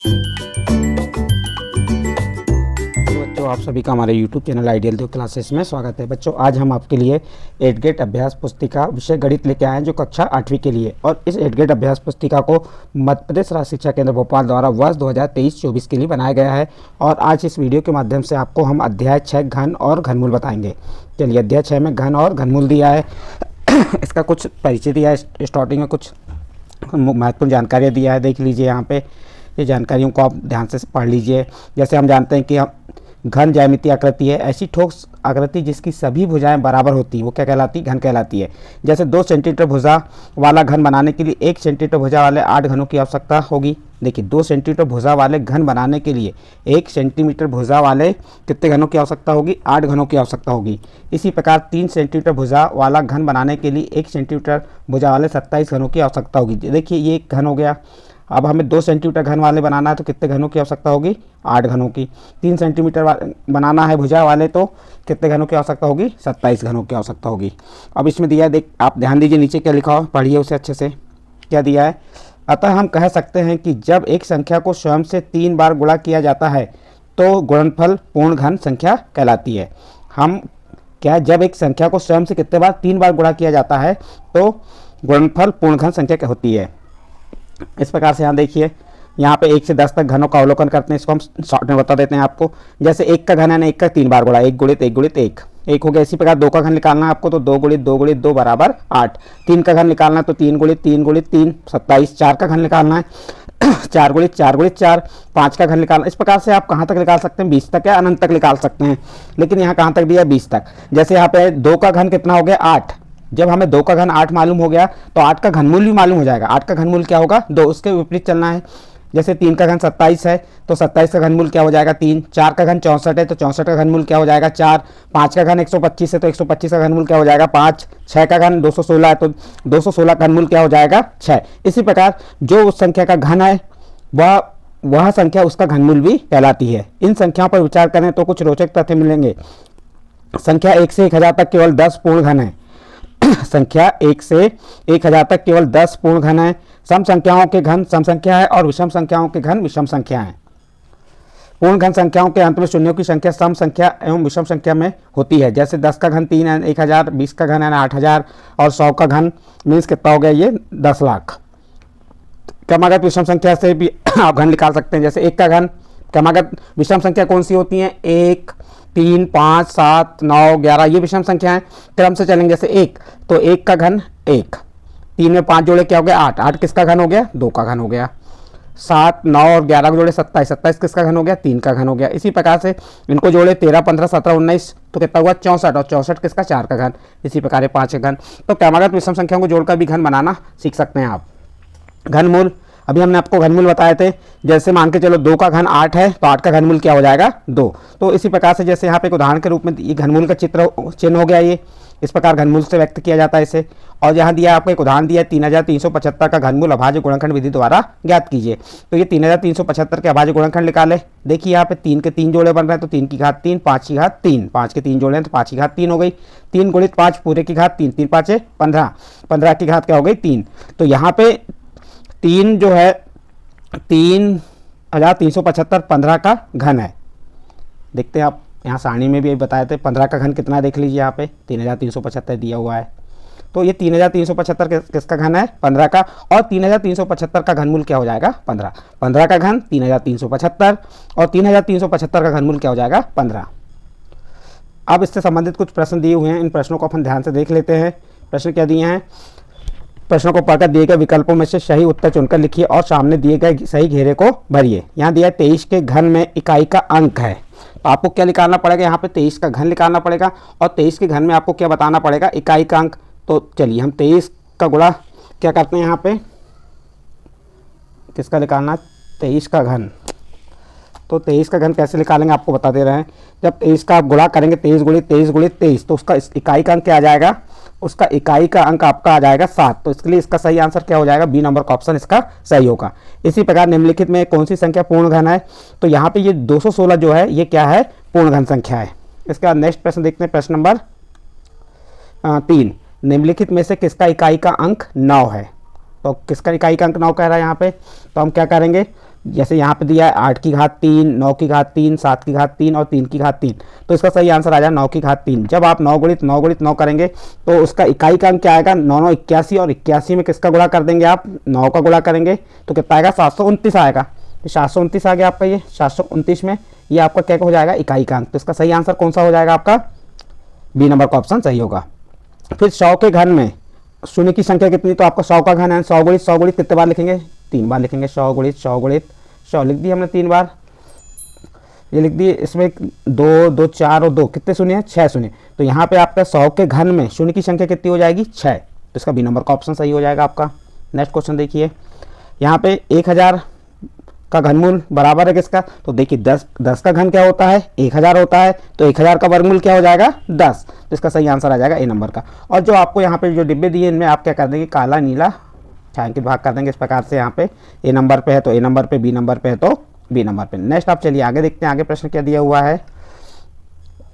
बच्चों, आप सभी का हमारे YouTube चैनल आइडियल देव क्लासेस में स्वागत है। बच्चों, आज हम आपके लिए 8 ग्रेड अभ्यास पुस्तिका विषय गणित लेके आए हैं जो कक्षा 8वीं के लिए। और इस 8 ग्रेड अभ्यास पुस्तिका को मध्य प्रदेश राज्य शिक्षा केंद्र भोपाल द्वारा वर्ष 2023-24 के लिए बनाया गया है। और आज इस वीडियो के माध्यम से आपको हम अध्याय 6 घन और घनमूल बताएंगे। चलिए, अध्याय 6 में घन और घनमूल दिया है। इसका कुछ परिचय दिया है, स्टार्टिंग में कुछ महत्वपूर्ण जानकारियाँ दिया है। देख लीजिए, यहाँ पे ये जानकारियों को आप ध्यान से पढ़ लीजिए। जैसे हम जानते हैं कि घन ज्यामितीय आकृति है, ऐसी ठोस आकृति जिसकी सभी भुजाएं बराबर होती हैं, वो क्या कहलाती है? घन कहलाती है। जैसे 2 सेंटीमीटर भुजा वाला घन बनाने के लिए 1 सेंटीमीटर भुजा वाले 8 घनों की आवश्यकता होगी। देखिए, 2 सेंटीमीटर भुजा वाले घन बनाने के लिए 1 सेंटीमीटर भुजा वाले कितने घनों की आवश्यकता होगी? 8 घनों की आवश्यकता होगी। इसी प्रकार 3 सेंटीमीटर भुजा वाला घन बनाने के लिए 1 सेंटीमीटर भुजा वाले 27 घनों की आवश्यकता होगी। देखिए, ये एक घन हो गया। अब हमें 2 सेंटीमीटर घन वाले बनाना है तो कितने घनों की आवश्यकता होगी? 8 घनों की। 3 सेंटीमीटर बनाना है भुजा वाले तो कितने घनों की आवश्यकता होगी? 27 घनों की आवश्यकता होगी। अब इसमें दिया है, आप ध्यान दीजिए, नीचे क्या लिखा हो, पढ़िए उसे अच्छे से। क्या दिया है? अतः हम कह सकते हैं कि जब एक संख्या को स्वयं से 3 बार गुणा किया जाता है तो गुणनफल पूर्ण घन संख्या कहलाती है। हम क्या, जब एक संख्या को स्वयं से कितने बार? 3 बार गुणा किया जाता है तो गुणनफल पूर्ण घन संख्या होती है। इस प्रकार से यहाँ देखिए, यहाँ पे 1 से 10 तक घनों का अवलोकन करते हैं। इसको हम शॉर्ट में बता देते हैं आपको। जैसे 1 का घन है ना, 1 का 3 बार गुणा, 1 गुणित 1 गुणित 1 1 हो गया। इसी प्रकार 2 का घन निकालना है आपको तो 2 गुणित 2 गुणित 2 बराबर 8। 3 का घन निकालना है तो 3 गुणित 3 गुणित 3 27। 4 का घन निकालना है 4 गुणित 4 गुणित 4। 5 का घन निकालना। इस प्रकार से आप कहाँ तक निकाल सकते हैं? 20 तक या अनंत तक निकाल सकते हैं। लेकिन यहाँ कहाँ तक दिया? 20 तक। जैसे यहाँ पे 2 का घन कितना हो गया? 8। जब हमें 2 का घन 8 मालूम हो गया तो 8 का घनमूल भी मालूम हो जाएगा। 8 का घनमूल क्या होगा? 2। उसके विपरीत चलना है। जैसे 3 का घन 27 है तो 27 का घनमूल क्या हो जाएगा? 3। 4 का घन 64 है तो 64 का घनमूल क्या हो जाएगा? 4। 5 का घन 125 है तो 125 का घनमूल क्या हो जाएगा? 5। 6 का घन 216 है तो 216 का घनमूल क्या हो जाएगा? 6। इसी प्रकार जो उस संख्या का घन है वह संख्या उसका घनमूल भी कहलाती है। इन संख्याओं पर विचार करें तो कुछ रोचक तथ्य मिलेंगे। संख्या 1 से 1000 तक केवल 10 पूर्ण घन है। संख्या 1 से 1000 तक केवल 10 पूर्ण घन है। सम संख्याओं के घन सम संख्या है और विषम संख्याओं के घन विषम संख्या है। पूर्ण घन संख्याओं के अंत में शून्यों की संख्या सम संख्या एवं विषम संख्या में होती है। जैसे 10 का घन 3 है 1000, 20 का घन है 8000 और 100 का घन मीन्स कितना हो गया? ये 10 लाख। क्रमागत विषम संख्या से भी आप घन निकाल सकते हैं। जैसे 1 का घन, क्रमागत विषम संख्या कौन सी होती है? 1, 3, 5, 7, 9, 11 ये विषम संख्या है। क्रम से चलेंगे। जैसे 1 तो 1 का घन 1, 3 में 5 जोड़े क्या हो गया? 8। 8 किसका घन हो गया? 2 का घन हो गया। 7, 9 और 11 को जोड़े 27। 27 किसका घन हो गया? 3 का घन हो गया। इसी प्रकार से इनको जोड़े 13, 15, 17, 19 तो कितना हुआ? 64 और 64 किसका? 4 का घन। इसी प्रकार 5 का घन। तो क्रमागत विषम संख्याओं को जोड़कर भी घन बनाना सीख सकते हैं आप। घनमूल, अभी हमने आपको घनमूल बताए थे। जैसे मान के चलो 2 का घन 8 है तो 8 का घनमूल क्या हो जाएगा? 2। तो इसी प्रकार से जैसे यहाँ पे एक उदाहरण के रूप में ये घनमूल का चिन्ह हो गया। ये इस प्रकार घनमूल से व्यक्त किया जाता है इसे। और यहाँ दिया आपको एक उदाहरण दिया है 3375 का घनमूल अभाज्य गुणनखंड विधि द्वारा ज्ञात कीजिए। तो ये 3375 के अभाज्य गुणनखंड निकाले। देखिए यहाँ पे 3 के 3 जोड़े बन रहे हैं तो 3 की घात 3, 5 की घात 3। 5 के 3 जोड़े हैं तो 5 की घात 3 हो गई। 3 गुणित 5 पूरे की घात 3, 3 5 15, 15 की घात क्या हो गई? 3। तो यहाँ पे 3 जो है 3375 15 का घन है। देखते हैं आप, यहाँ सारणी में भी बताए थे 15 का घन कितना है। देख लीजिए यहाँ पे 3375 दिया हुआ है। तो ये 3375 किसका घन है? 15 का। और 3375 का घनमूल क्या हो जाएगा? 15। 15 का घन 3375 और 3375 का घनमूल क्या हो जाएगा? 15। अब इससे संबंधित कुछ प्रश्न दिए हुए हैं। इन प्रश्नों को अपन ध्यान से देख लेते हैं। प्रश्न क्या दिए हैं? प्रश्नों को पढ़कर दिए गए विकल्पों में से सही उत्तर चुनकर लिखिए और सामने दिए गए सही घेरे को भरिए। यहाँ दिया 23 के घन में इकाई का अंक है। तो आपको क्या निकालना पड़ेगा? यहाँ पे 23 का घन निकालना पड़ेगा और 23 के घन में आपको क्या बताना पड़ेगा? इकाई का अंक। तो चलिए हम 23 का गुणा क्या करते हैं? यहाँ पे किसका निकालना? 23 का घन। तो 23 का घन कैसे निकालेंगे आपको बता दे रहे हैं। जब 23 का आप गुणा करेंगे 23 गुणित 23 गुणित 23 तो उसका इकाई का अंक क्या आ जाएगा? उसका इकाई का अंक आपका आ जाएगा 7। तो इसके लिए इसका सही आंसर क्या हो जाएगा? बी नंबर का ऑप्शन इसका सही होगा। इसी प्रकार निम्नलिखित में कौन सी संख्या पूर्ण घन है? तो यहाँ पे ये 216 जो है ये क्या है? पूर्ण घन संख्या है। इसके बाद नेक्स्ट प्रश्न देखते हैं, प्रश्न नंबर 3। निम्नलिखित में से किसका इकाई का अंक 9 है? तो किसका इकाई का अंक 9 कह रहा है यहाँ पे? तो हम क्या करेंगे? जैसे यहाँ पे दिया है 8 की घात 3, 9 की घात 3, 7 की घात 3 और 3 की घात 3, तो इसका सही आंसर आ जाए 9 की घात 3। जब आप 9 गुणित 9 गुणित 9 करेंगे तो उसका इकाई का अंक क्या आएगा, 9 9 81, और 81 में किसका गुणा कर देंगे आप, 9 का गुणा करेंगे तो कितना आएगा, 729 आएगा। तो 729 आ गया आपका, ये 729 में ये आपका क्या हो जाएगा, इकाई का अंक। तो इसका सही आंसर कौन सा हो जाएगा आपका, बी नंबर का ऑप्शन सही होगा। फिर 100 के घन में शून्य की संख्या कितनी, तो आपका 100 का घन है, 100 गुणित कितने बार लिखेंगे, 3 बार लिखेंगे। 100 गुणित 100 गुणित 100 लिख दिए हमने 3 बार, ये लिख दिए। इसमें 2 2 4 और 2 कितने शून्य है, 6 शून्य। तो यहाँ पे आपका 100 के घन में शून्य की संख्या कितनी हो जाएगी, 6। तो इसका बी नंबर का ऑप्शन सही हो जाएगा आपका। नेक्स्ट क्वेश्चन देखिए, यहाँ पे 1000 का घनमूल बराबर है किसका, तो देखिए 10 का घन क्या होता है, 1000 होता है, तो 1000 का वर्गमूल क्या हो जाएगा, 10। तो इसका सही आंसर आ जाएगा ए नंबर का। और जो आपको यहाँ पे जो डिब्बे दिए इनमें आप क्या कर देंगे, काला नीला छायांकित भाग कर देंगे इस प्रकार से। यहाँ पे ए नंबर पे है तो ए नंबर पे, बी नंबर पे है तो बी नंबर पे। नेक्स्ट आप चलिए आगे देखते हैं, आगे प्रश्न क्या दिया हुआ है।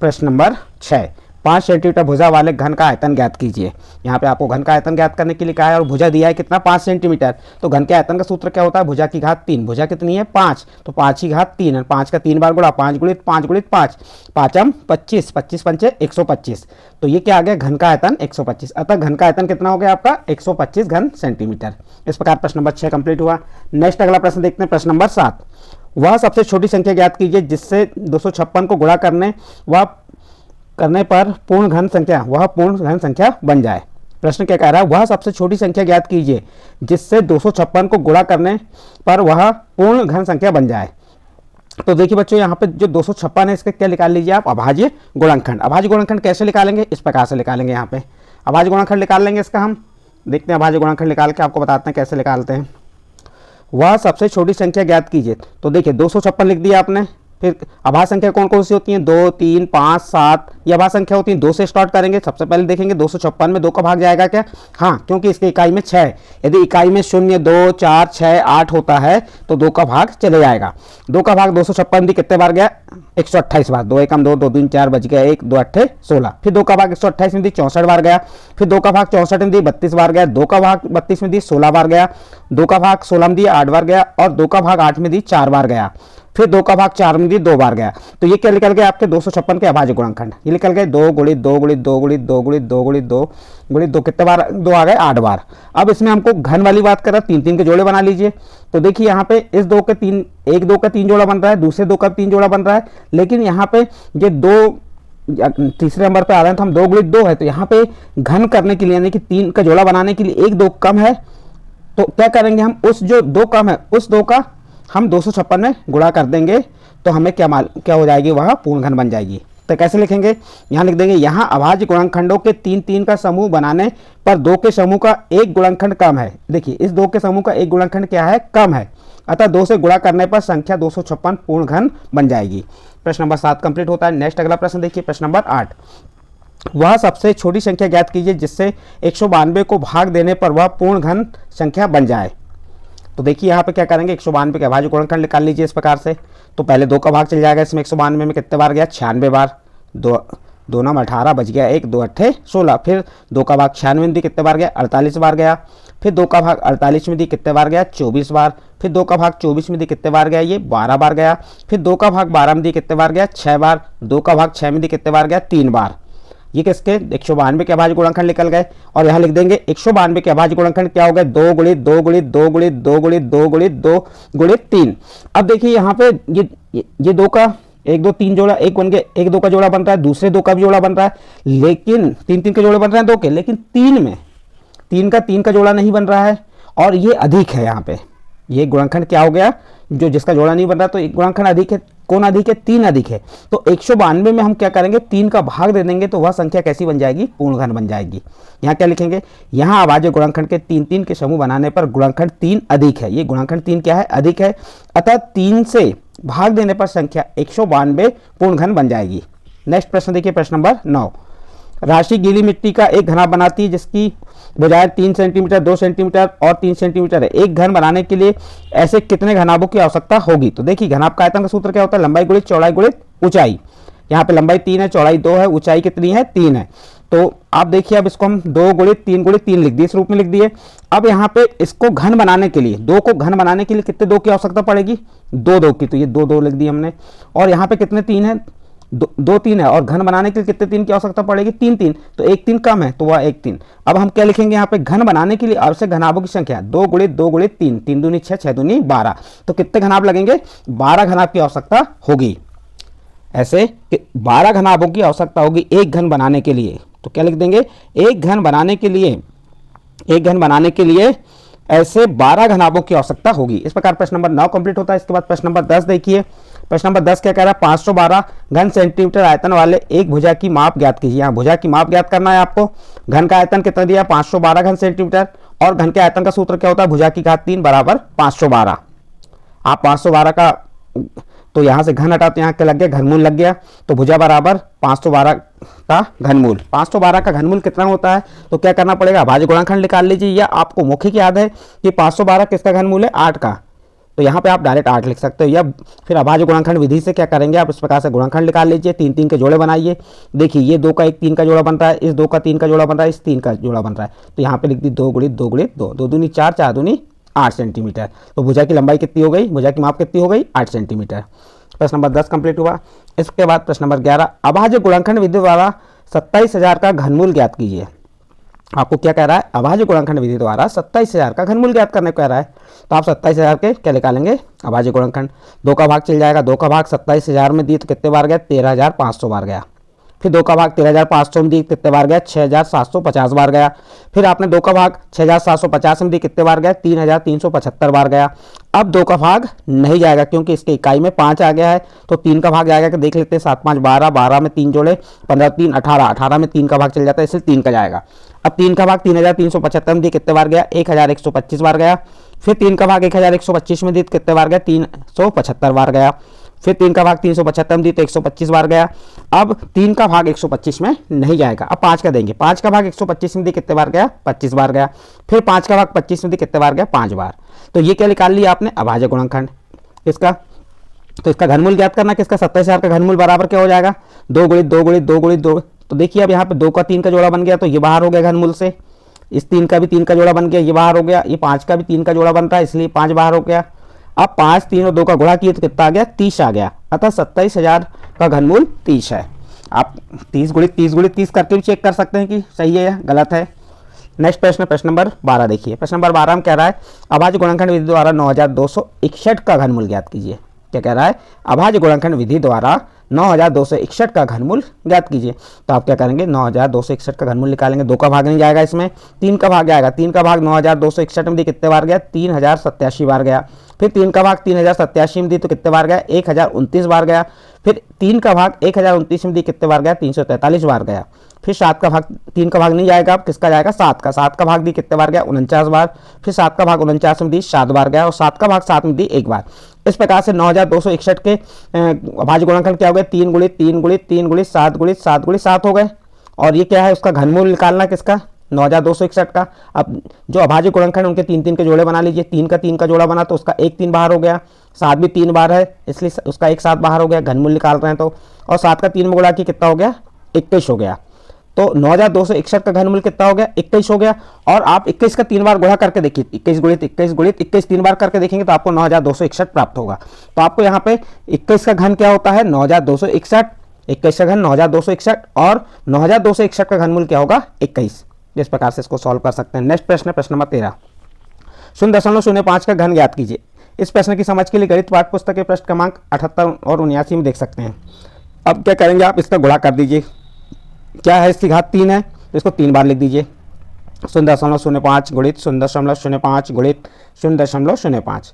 प्रश्न नंबर 6, 5 सेंटीमीटर भुजा वाले घन का आयतन ज्ञात कीजिए। यहाँ पे आपको घन का आयतन ज्ञात करने के लिए कहा है और भुजा दिया है कितना, 5 सेंटीमीटर। तो घन के आयतन का सूत्र क्या होता है, भुजा की घात 3। भुजा कितनी है, 5, तो 5 की घात 3 है, 5 का 3 बार गुणा, 5 गुणित 5 गुणित 5, 5 25, 25 पंचे 125। तो ये क्या आ गया, घन का आयतन 125। अतः घन का आयतन कितना हो गया आपका, 125 घन सेंटीमीटर। इस प्रकार प्रश्न नंबर 6 कंप्लीट हुआ। नेक्स्ट अगला प्रश्न देखते हैं, प्रश्न नंबर 7, वह सबसे छोटी संख्या ज्ञात कीजिए जिससे 256 को गुणा करने पर पूर्ण घन संख्या बन जाए। प्रश्न क्या कह रहा है, वह सबसे छोटी संख्या ज्ञात कीजिए जिससे 256 को गुणा करने पर वह पूर्ण घन संख्या बन जाए। तो देखिए बच्चों, यहाँ पे जो 256 है इसके क्या निकाल लीजिए आप, अभाज्य गुणनखंड। अभाज्य गुणनखंड कैसे निकालेंगे, इस प्रकार से निकालेंगे। यहाँ पे अभाज्य गुणनखंड निकाल लेंगे इसका, हम देखते हैं अभाज्य गुणनखंड निकाल के आपको बताते हैं कैसे निकालते हैं। वह सबसे छोटी संख्या ज्ञात कीजिए, तो देखिए 256 लिख दिया आपने। फिर अभाज्य संख्या कौन कौन सी होती हैं, 2 3 5 7, ये अभाज्य संख्या होती है। 2 से स्टार्ट करेंगे। सबसे पहले देखेंगे 256 में 2 का भाग जाएगा क्या, हाँ, क्योंकि इसकी इकाई में 6 है। यदि इकाई में 0 2 4 6 8 होता है तो 2 का भाग चले जाएगा। 2 का भाग 256 दी कितने बार गया, 128 बार। 2 एकम 2, 2 दूनी 4, बच गया 1, 2 8 16। फिर 2 का भाग 128 में दी 64 बार गया। फिर 2 का भाग 64 में दी 32 बार गया। 2 का भाग 32 में दी 16 बार गया। 2 का भाग 16 में दी 8 बार गया। और 2 का भाग 8 में दी 4 बार गया। फिर 2 का भाग 4 में दी 2 बार गया। तो ये क्या निकल गया आपके 256 के अभाज्य गुणनखंड, ये निकल गए 2 गुणित 2 गुणित 2 गुणित 2 गुणित 2 गुणित 2 गुणित 2, कितने बार 2 आ गए, 8 बार। अब इसमें हमको घन वाली बात कर रहा है, 3 3 के जोड़े बना लीजिए। तो देखिए यहाँ पे इस 2 के 3, एक 2 का 3 जोड़ा बन रहा है, दूसरे 2 का 3 जोड़ा बन रहा है। लेकिन यहाँ पे ये 2 तीसरे नंबर पे आ रहे हैं तो हम 2 गुणित 2 है, तो यहाँ पे घन करने के लिए यानी कि 3 का जोड़ा बनाने के लिए एक 2 कम है। तो क्या करेंगे हम, उस जो 2 कम है उस 2 का हम 256 में गुणा कर देंगे तो हमें क्या हो जाएगी, वह पूर्ण घन बन जाएगी। तो कैसे लिखेंगे, यहाँ लिख देंगे, यहाँ अभाज्य गुणनखंडों के 3 3 का समूह बनाने पर 2 के समूह का एक गुणनखंड कम है। देखिए इस 2 के समूह का एक गुणनखंड क्या है, कम है। अतः 2 से गुणा करने पर संख्या 256 पूर्ण घन बन जाएगी। प्रश्न नंबर 7 कंप्लीट होता है। नेक्स्ट अगला प्रश्न देखिए, प्रश्न नंबर 8, वह सबसे छोटी संख्या ज्ञात कीजिए जिससे 192 को भाग देने पर वह पूर्ण घन संख्या बन जाए। तो देखिए यहाँ पे क्या करेंगे, 192 के अभाज्य गुणनखंड निकाल लीजिए इस प्रकार से। तो पहले 2 का भाग चल जाएगा इसमें, 192 में कितने बार गया, 96 बार। 2 नाम 18, बच गया 1, 2 8 16। फिर 2 का भाग 96 में दी कितने बार गया, 48 बार गया। फिर 2 का भाग 48 में दी कितने बार गया, 24 बार। फिर 2 का भाग 24 में दी कितने बार गया, ये 12 बार गया। फिर 2 का भाग 12 में दी कितने बार गया, 6 बार। 2 का भाग 6 में दी कितने बार गया, 3 बार। ये किसके 192 के अभाज्य गुणनखंड निकल गए। और यहाँ लिख देंगे 192 के अभाज्य गुणनखंड क्या हो गए, 2 गुणित 2 गुणित 2 गुणित 2 गुणित 2 गुणित 2 गुणित 3। अब देखिए यहाँ पे ये 2 का 1 2 3 जोड़ा, एक बन गया, 1 2 का जोड़ा बन रहा है, दूसरे 2 का भी जोड़ा बन रहा है, लेकिन 3 3 के जोड़े बन रहे हैं 2 के, लेकिन 3 में 3 का जोड़ा नहीं बन रहा है और ये अधिक है। यहाँ पे ये गुणनखंड क्या हो गया, जो जिसका जोड़ा नहीं बन रहा, तो एक गुणनखंड अधिक है। कौन अधिक है, 3 अधिक है। तो 192 में हम क्या करेंगे, 3 का भाग दे देंगे तो वह संख्या कैसी बन जाएगी, पूर्ण घन बन जाएगी। यहाँ क्या लिखेंगे, यहाँ अभाज्य गुणनखंड के 3 3 के समूह बनाने पर गुणनखंड 3 अधिक है। ये गुणनखंड 3 क्या है, अधिक है। अतः 3 से भाग देने पर संख्या 192 पूर्ण घन बन जाएगी। नेक्स्ट प्रश्न देखिए, प्रश्न नंबर 9, राशि गीली मिट्टी का एक घना बनाती है जिसकी भुजाएं 3 सेंटीमीटर 2 सेंटीमीटर और 3 सेंटीमीटर है। एक घन बनाने के लिए ऐसे कितने घनाभों की आवश्यकता होगी। तो देखिए घनाभ का आयतन का सूत्र क्या होता है, लंबाई गुणित चौड़ाई गुणित ऊंचाई। यहाँ पे लंबाई 3 है, चौड़ाई 2 है, ऊंचाई कितनी है, 3 है। तो आप देखिए, अब इसको हम 2 गुणित 3 गुणित 3 लिख दिए, इस रूप में लिख दिए। अब यहाँ पे इसको घन बनाने के लिए, 2 को घन बनाने के लिए कितने 2 की आवश्यकता पड़ेगी? 2 2 की, तो ये 2 2 लिख दी हमने। और यहाँ पे कितने 3 है? 2 3 है, और घन बनाने के लिए कितने 3 की आवश्यकता पड़ेगी? 3 3, तो 1 3 कम है तो वह 1 3। अब हम क्या लिखेंगे यहाँ पे? घन बनाने के लिए आवश्यक घनाभों की संख्या 2 गुणित 2 गुणित 3, 3 दूनी 6, 6 दूनी 12। तो कितने घनाभ लगेंगे? 12 घनाभ की आवश्यकता होगी। ऐसे कि 12 घनाभों की आवश्यकता होगी एक घन बनाने के लिए। तो क्या लिख देंगे? एक घन बनाने के लिए ऐसे 12 घनाभों की आवश्यकता होगी। इस प्रकार प्रश्न नंबर 9 कंप्लीट होता है। इसके बाद प्रश्न नंबर 10 देखिए। प्रश्न नंबर 10 क्या कह रहा है? 512 घन सेंटीमीटर आयतन वाले एक भुजा की माप ज्ञात कीजिए। यहाँ भुजा की माप ज्ञात करना है आपको। घन का आयतन कितना दिया? 512 घन सेंटीमीटर, और घन के आयतन का सूत्र क्या होता है? भुजा की घात 3 बराबर 512। आप 512 का, तो यहाँ से घन हटा तो यहाँ क्या लग गया? घनमूल लग गया। तो भुजा बराबर 512 का घनमूल। 512 का घनमूल कितना होता है? तो क्या करना पड़ेगा? अभाज्य गुणनखंड निकाल लीजिए, या आपको मौखिक याद है कि 512 किसका घनमूल है? 8 का। तो यहाँ पे आप डायरेक्ट 8 लिख सकते हो, या फिर अभाज्य गुणनखंड विधि से क्या करेंगे? आप इस प्रकार से गुणनखंड निकाल लीजिए, 3 3 के जोड़े बनाइए। देखिए, ये 2 का 1 3 का जोड़ा बन रहा है, इस 2 का 3 का जोड़ा बन रहा है, इस 3 का जोड़ा बन रहा है। तो यहाँ पे लिख दी 2 गुणित 2 गुणित 2, 2 दूनी 4, 4 दूनी 8 सेंटीमीटर। तो भुजा की लंबाई कितनी हो गई? भुजा की माप कितनी हो गई? 8 सेंटीमीटर। प्रश्न नंबर 10 कंप्लीट हुआ। इसके बाद प्रश्न नंबर 11, अभाज्य गुणनखंड विधि द्वारा 27,000 का घनमूल ज्ञात कीजिए। आपको क्या कह रहा है? अभाज्य गुणनखंड विधि द्वारा 27,000 का घनमूल ज्ञात करने को कह रहा है। तो आप 27,000 के क्या निकालेंगे? अभाज्य गुणनखंड। 2 का भाग चल जाएगा, 2 का भाग 27,000 में दिए तो कितने बार गया? 13,500 बार गया। फिर 2 का भाग 13,500 में दी कितने बार गया? 6,750 बार गया। फिर आपने 2 का भाग 6,750 में दी कितने बार गया? 3,375 बार गया। अब 2 का भाग नहीं जाएगा क्योंकि इसके इकाई में 5 आ गया है, तो 3 का भाग जाएगा कि देख लेते हैं। 7 5 12, 12 में 3 जोड़े 15 3 18, 18 में 3 का भाग चल जाता है, इसलिए 3 का जाएगा। अब 3 का भाग 3,375 में दी कितने बार गया? 1,125 बार गया। फिर 3 का भाग 1,125 में दी कितने बार गया? 375 बार गया। फिर 3 का भाग 375 में दी तो 125 बार गया। अब 3 का भाग 125 में नहीं जाएगा, अब 5 का देंगे। 5 का भाग 125 में दी कितने बार गया? 25 बार गया। फिर 5 का भाग 25 में दी कितने बार गया? 5 बार। तो ये क्या निकाल लिया आपने? अभाज्य गुणनखंड। इसका, तो इसका घनमूल ज्ञात करना, किसका? 27,000 का घनमूल बराबर क्या हो जाएगा? 2 गुणित 2 गुणित 2 गुणित 2। तो देखिए, अब यहाँ पे 2 का 3 का जोड़ा बन गया, तो ये बाहर हो गया घनमूल से। इस 3 का भी 3 का जोड़ा बन गया, ये बाहर हो गया। ये 5 का भी 3 का जोड़ा बन रहा है, इसलिए 5 बाहर हो गया। अब 5 3 और 2 का गुणा किए तो कितना आ गया? 30 आ गया। अतः 27,000 का घनमूल 30 है। आप 30 गुणित 30 गुणित 30 करके भी चेक कर सकते हैं कि सही है या गलत है। नेक्स्ट प्रश्न, प्रश्न नंबर 12 देखिए। प्रश्न नंबर 12 में कह रहा है अभाज्य गुणनखंड विधि द्वारा 9,261 का घनमूल ज्ञात कीजिए। क्या कह रहा है? अभाज्य गुणनखंड विधि द्वारा 9,261 का घनमूल ज्ञात कीजिए। तो आप क्या करेंगे? 9,261 का घनमूल निकालेंगे। 2 का भाग नहीं जाएगा, इसमें 3 का भाग जाएगा। 3 का भाग 9,261 में दी कितने बार गया? 3,087 बार गया। फिर 3 का भाग 3,087 में दी तो कितने बार गया? 1,029 बार गया। फिर 3 का भाग 1,029 में दी कितने बार गया? 343 बार गया। फिर 7 का भाग, 3 का भाग नहीं जाएगा, अब किसका जाएगा? 7 का। 7 का भाग दी कितने बार गया? 49 बार। फिर 7 का भाग 49 में दी 7 बार गया, और 7 का भाग 7 में दी 1 बार। इस प्रकार से 9,261 के अभाज्य गुणनखंड क्या हो गए? 3 गुणित 3 गुणित 3 गुणित 7 गुणित 7 गुणित 7 हो गए। और ये क्या है? उसका घनमूल निकालना किसका? 9,261 का। अब जो अभाज्य गुणनखंड उनके 3 3 के जोड़े बना लीजिए। 3 का 3 का जोड़ा बना तो उसका 1 3 बाहर हो गया। 7 भी 3 बार है, इसलिए उसका 1 7 बाहर हो गया। घनमूल निकाल रहे हैं तो, और 7 का 3 में गुणा की कितना हो गया? 21 हो गया। तो 9,261 का घनमूल कितना हो गया? 21 हो गया। और आप 21 का 3 बार गुणा करके देखिए, 21 गुणित 21 गुणित 21 3 बार करके देखेंगे तो आपको 9,261 प्राप्त होगा। तो आपको यहाँ पे 21 का घन क्या होता है? 9,261। 21 का घन 9,261, और 9,261 का घनमूल क्या होगा? 21। इस प्रकार से इसको सॉल्व कर सकते हैं। नेक्स्ट प्रश्न है प्रश्न नंबर 13, 0.05 का घन ज्ञात कीजिए। इस प्रश्न की समझ के लिए गणित पाठ्य पुस्तक के पृष्ठ क्रमांक 78 और 79 में देख सकते हैं। अब क्या करेंगे? आप इसका गुणा कर दीजिए। क्या है? इसकी घात 3 है, तो इसको 3 बार लिख दीजिए। 0.05 गुणित 0.05 गुणित 0.05।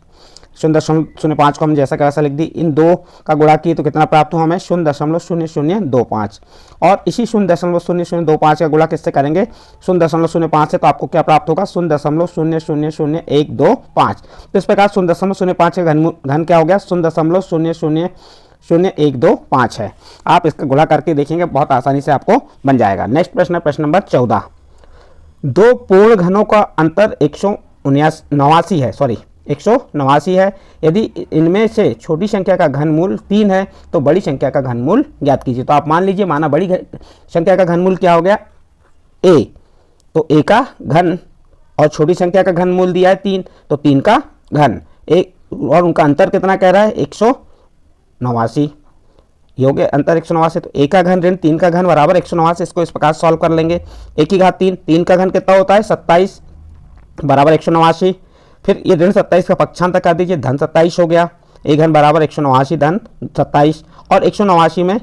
0.05 को हम जैसा कैसा लिख दी, इन 2 का गुणा किए तो कितना प्राप्त हुआ हमें? 0.0025। और इसी 0.0025 का गुणा किससे करेंगे? 0.05 से, तो आपको क्या प्राप्त होगा? 0.000125। तो इस प्रकार 0.05 का घन क्या हो गया? 0.000125 है। आप इसका गुणा करके देखेंगे, बहुत आसानी से आपको बन जाएगा। नेक्स्ट प्रश्न है प्रश्न नंबर 14, 2 पूर्ण घनों का अंतर 189 है, 189 है। यदि इनमें से छोटी संख्या का घनमूल 3 है तो बड़ी संख्या का घनमूल ज्ञात कीजिए। तो आप मान लीजिए, माना बड़ी संख्या का घनमूल क्या हो गया? ए, तो ए का घन और छोटी संख्या का घन मूल दिया है 3, तो 3 का घन एक, और उनका अंतर कितना कह रहा है 189, ये हो गया अंतर 189। तो ए का घन ऋण 3 का घन बराबर 189। इसको इस प्रकार सॉल्व कर लेंगे। ए की घात 3, 3 का घन कितना होता है 27 बराबर 189। फिर ये ऋण 27 का पक्षांतर कर दीजिए, धन 27 हो गया। ए घन बराबर 189 धन 27, और 189 में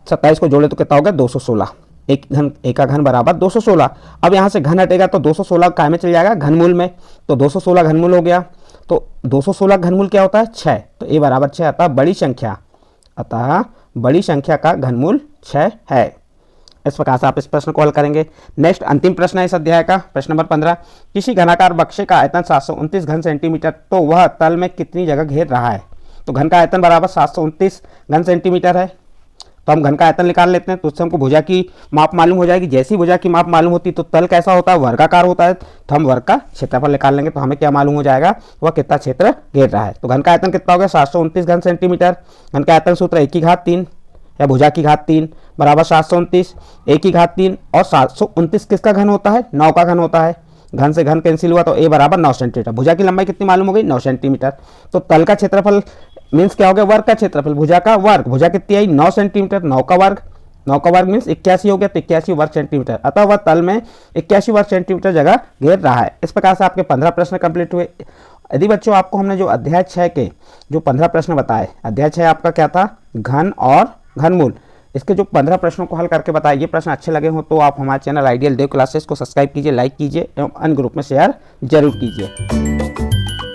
27 को जोड़े तो कितना हो गया 216। एक घन ए का घन बराबर 216। अब यहाँ से घन हटेगा तो 216 काय में चल जाएगा घनमूल में, तो 216 घनमूल हो गया। तो 216 घनमूल क्या होता है 6, तो ए बराबर 6, अतः बड़ी संख्या का घनमूल 6 है। इस प्रकार से आप इस प्रश्न को हल करेंगे। नेक्स्ट अंतिम प्रश्न है इस अध्याय का, प्रश्न नंबर 15। किसी घनाकार बक्से का आयतन 729 घन सेंटीमीटर, तो वह तल में कितनी जगह घेर रहा है। तो घन का आयतन बराबर 729 घन सेंटीमीटर है, तो हम घन का आयतन निकाल लेते हैं। तो उससे हमको भुजा की माप मालूम हो जाएगी। जैसी भुजा की माप मालूम होती तो तल कैसा होता है वर्गाकार होता है, तो हम वर्ग का क्षेत्रफल निकाल लेंगे। तो हमें क्या मालूम हो जाएगा वह कितना क्षेत्र घेर रहा है। तो घन का आयतन कितना हो गया 729 घन सेंटीमीटर। घन का आयतन सूत्र ए की घात 3 या भुजा की घात 3 बराबर 729, ए की घात 3, और 729 किसका घन होता है 9 का घन होता है। घन से घन कैंसिल हुआ तो ए बराबर 9 सेंटीमीटर। भुजा की लंबाई कितनी मालूम हो गई 9 सेंटीमीटर। तो तल का क्षेत्रफल मीन्स क्या हो गया वर्ग का क्षेत्रफल, भुजा का वर्ग, भुजा कितनी आई 9 सेंटीमीटर, 9 का वर्ग मीन्स 81 हो गया, तो 81 वर्ग सेंटीमीटर, अतः वह तल में 81 वर्ग सेंटीमीटर जगह घेर रहा है। इस प्रकार से आपके 15 प्रश्न कंप्लीट हुए। यदि बच्चों आपको हमने जो अध्याय 6 के जो 15 प्रश्न बताए, अध्याय 6 आपका क्या था घन और घनमूल, इसके जो 15 प्रश्नों को हल करके बताए, ये प्रश्न अच्छे लगे हो तो आप हमारे चैनल आइडियल देव क्लासेस को सब्सक्राइब कीजिए, लाइक कीजिए एवं अन्य ग्रुप में शेयर जरूर कीजिए।